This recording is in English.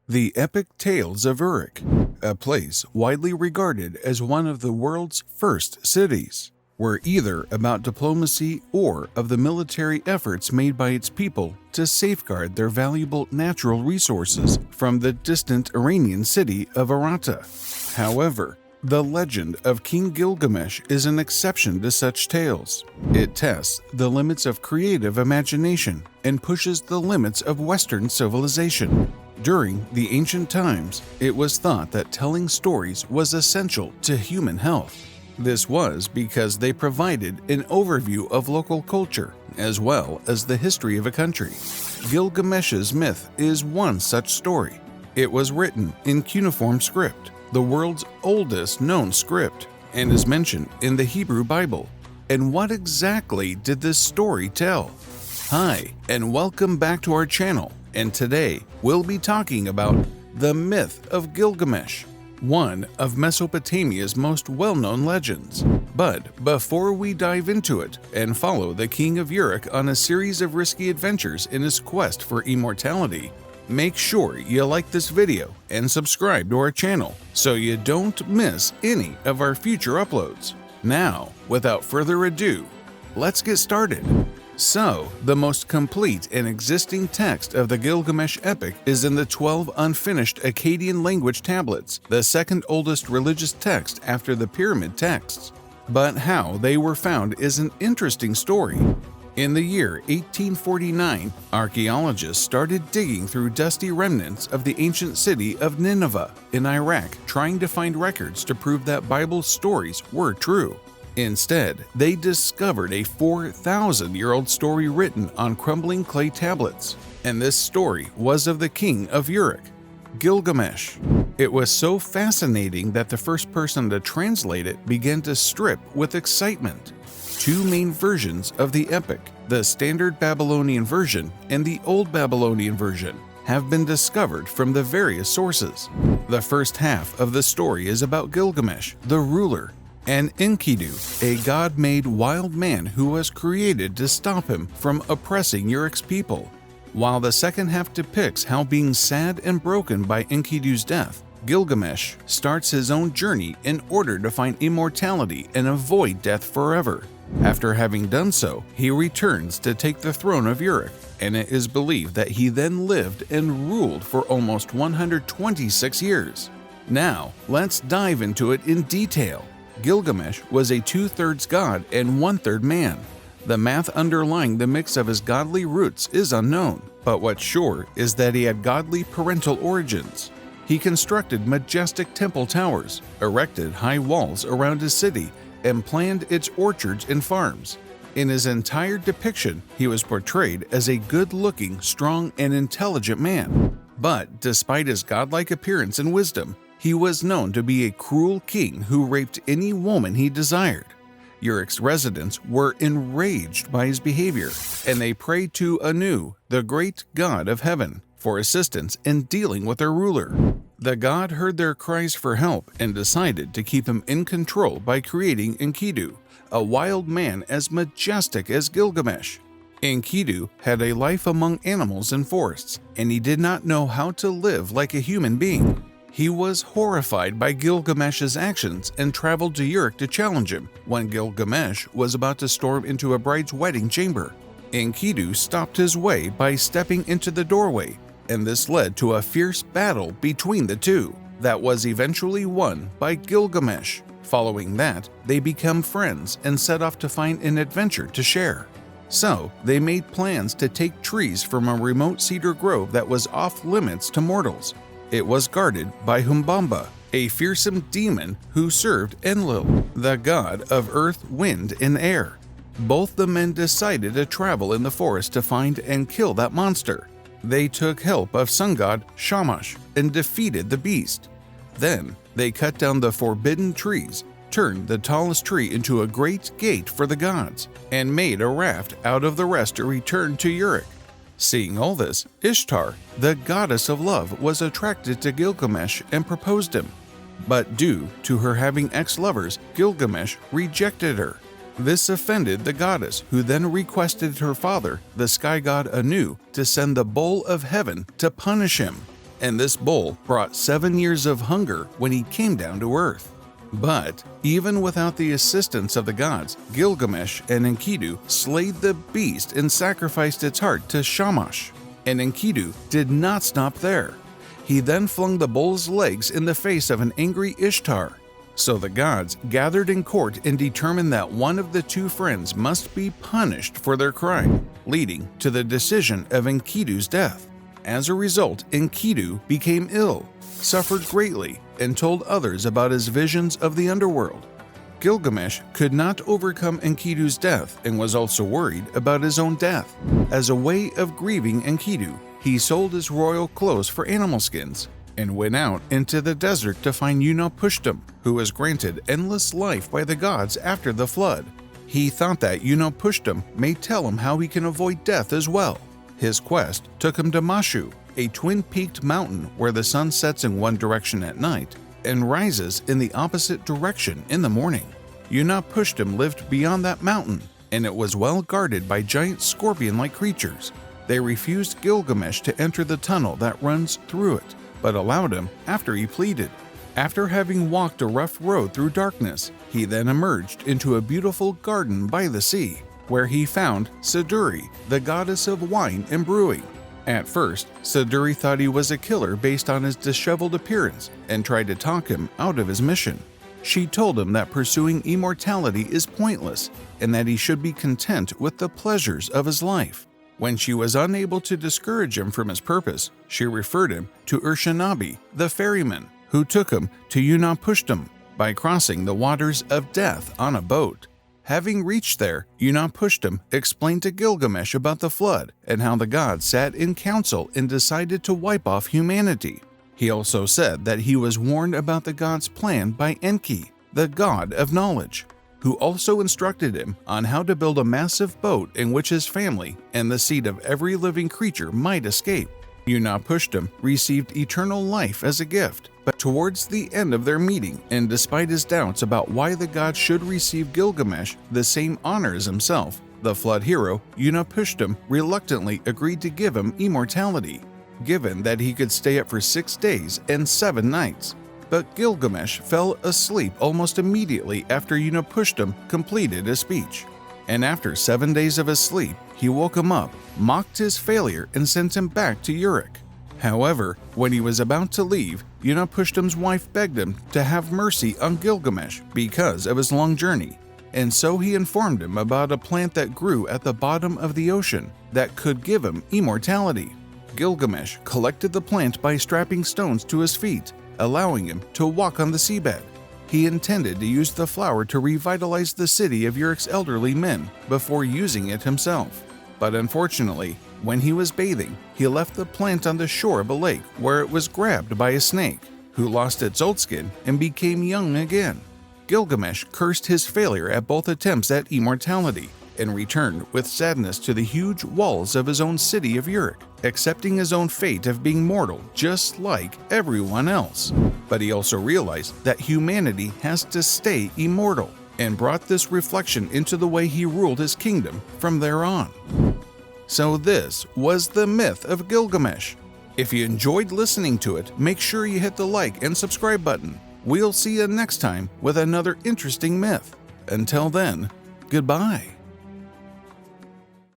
The Epic Tales of Uruk, a place widely regarded as one of the world's first cities, were either about diplomacy or of the military efforts made by its people to safeguard their valuable natural resources from the distant Iranian city of Arata. However, the legend of King Gilgamesh is an exception to such tales. It tests the limits of creative imagination and pushes the limits of Western civilization. During the ancient times, it was thought that telling stories was essential to human health. This was because they provided an overview of local culture as well as the history of a country. Gilgamesh's myth is one such story. It was written in cuneiform script, the world's oldest known script, and is mentioned in the Hebrew Bible. And what exactly did this story tell? Hi, and welcome back to our channel. And today, we'll be talking about the myth of Gilgamesh, one of Mesopotamia's most well-known legends. But before we dive into it and follow the King of Uruk on a series of risky adventures in his quest for immortality, make sure you like this video and subscribe to our channel so you don't miss any of our future uploads. Now, without further ado, let's get started. So, the most complete and existing text of the Gilgamesh epic is in the 12 unfinished Akkadian language tablets, the second oldest religious text after the pyramid texts. But how they were found is an interesting story. In the year 1849, archaeologists started digging through dusty remnants of the ancient city of Nineveh in Iraq, trying to find records to prove that Bible stories were true. Instead, they discovered a 4,000-year-old story written on crumbling clay tablets, and this story was of the king of Uruk, Gilgamesh. It was so fascinating that the first person to translate it began to strip with excitement. Two main versions of the epic, the Standard Babylonian version and the Old Babylonian version, have been discovered from the various sources. The first half of the story is about Gilgamesh, the ruler, and Enkidu, a god-made wild man who was created to stop him from oppressing Uruk's people. While the second half depicts how, being sad and broken by Enkidu's death, Gilgamesh starts his own journey in order to find immortality and avoid death forever. After having done so, he returns to take the throne of Uruk, and it is believed that he then lived and ruled for almost 126 years. Now, let's dive into it in detail. Gilgamesh was a 2/3 god and 1/3 man. The math underlying the mix of his godly roots is unknown, but what's sure is that he had godly parental origins. He constructed majestic temple towers, erected high walls around his city, and planned its orchards and farms. In his entire depiction, he was portrayed as a good-looking, strong, and intelligent man. But despite his godlike appearance and wisdom, he was known to be a cruel king who raped any woman he desired. Uruk's residents were enraged by his behavior, and they prayed to Anu, the great god of heaven, for assistance in dealing with their ruler. The god heard their cries for help and decided to keep him in control by creating Enkidu, a wild man as majestic as Gilgamesh. Enkidu had a life among animals and forests, and he did not know how to live like a human being. He was horrified by Gilgamesh's actions and traveled to Uruk to challenge him when Gilgamesh was about to storm into a bride's wedding chamber. Enkidu stopped his way by stepping into the doorway, and this led to a fierce battle between the two that was eventually won by Gilgamesh. Following that, they become friends and set off to find an adventure to share. So, they made plans to take trees from a remote cedar grove that was off limits to mortals. It was guarded by Humbaba, a fearsome demon who served Enlil, the god of earth, wind, and air. Both the men decided to travel in the forest to find and kill that monster. They took help of sun god Shamash and defeated the beast. Then, they cut down the forbidden trees, turned the tallest tree into a great gate for the gods, and made a raft out of the rest to return to Uruk. Seeing all this, Ishtar, the goddess of love, was attracted to Gilgamesh and proposed him. But due to her having ex-lovers, Gilgamesh rejected her. This offended the goddess, who then requested her father, the sky god Anu, to send the bowl of heaven to punish him. and this bull brought 7 years of hunger when he came down to earth. But even without the assistance of the gods, Gilgamesh and Enkidu slayed the beast and sacrificed its heart to Shamash. And Enkidu did not stop there. He then flung the bull's legs in the face of an angry Ishtar. So the gods gathered in court and determined that one of the two friends must be punished for their crime, leading to the decision of Enkidu's death. As a result, Enkidu became ill, suffered greatly, and told others about his visions of the underworld. Gilgamesh could not overcome Enkidu's death and was also worried about his own death. As a way of grieving Enkidu, he sold his royal clothes for animal skins and went out into the desert to find 𝐦𝐴 who was granted endless life by the gods after the flood. He thought that 𝐦𝐴 may tell him how he can avoid death as well. His quest took him to Khonshu, a twin-peaked mountain where the sun sets in one direction at night and rises in the opposite direction in the morning. 𝐦𝐴 lived beyond that mountain, and it was well guarded by giant scorpion-like creatures. They refused Gilgamesh to enter the tunnel that runs through it, but allowed him after he pleaded. After having walked a rough road through darkness, he then emerged into a beautiful garden by the sea, where he found Saduri, the goddess of wine and brewing. At first, Saduri thought he was a killer based on his disheveled appearance and tried to talk him out of his mission. She told him that pursuing immortality is pointless and that he should be content with the pleasures of his life. When she was unable to discourage him from his purpose, she referred him to Urshinabi, the ferryman, who took him to 𝐦𝐴 by crossing the waters of death on a boat. Having reached there, 𝐦𝐴 explained to Gilgamesh about the flood and how the gods sat in council and decided to wipe off humanity. He also said that he was warned about the gods' plan by Enki, the god of knowledge, who also instructed him on how to build a massive boat in which his family and the seed of every living creature might escape. 𝐦𝐴 received eternal life as a gift, but towards the end of their meeting, and despite his doubts about why the gods should receive Gilgamesh the same honor as himself, the flood hero 𝐦𝐴 reluctantly agreed to give him immortality, given that he could stay up for 6 days and 7 nights. But Gilgamesh fell asleep almost immediately after 𝐦𝐴 completed his speech. And after 7 days of his sleep, he woke him up, mocked his failure, and sent him back to Uruk. However, when he was about to leave, 𝐦𝐴's wife begged him to have mercy on Gilgamesh because of his long journey, and so he informed him about a plant that grew at the bottom of the ocean that could give him immortality. Gilgamesh collected the plant by strapping stones to his feet, allowing him to walk on the seabed. He intended to use the flower to revitalize the city of Uruk's elderly men before using it himself. But unfortunately, when he was bathing, he left the plant on the shore of a lake where it was grabbed by a snake, who lost its old skin and became young again. Gilgamesh cursed his failure at both attempts at immortality and returned with sadness to the huge walls of his own city of Uruk, accepting his own fate of being mortal just like everyone else. But he also realized that humanity has to stay immortal, and brought this reflection into the way he ruled his kingdom from there on. So this was the myth of Gilgamesh. If you enjoyed listening to it, make sure you hit the like and subscribe button. We'll see you next time with another interesting myth. Until then, goodbye.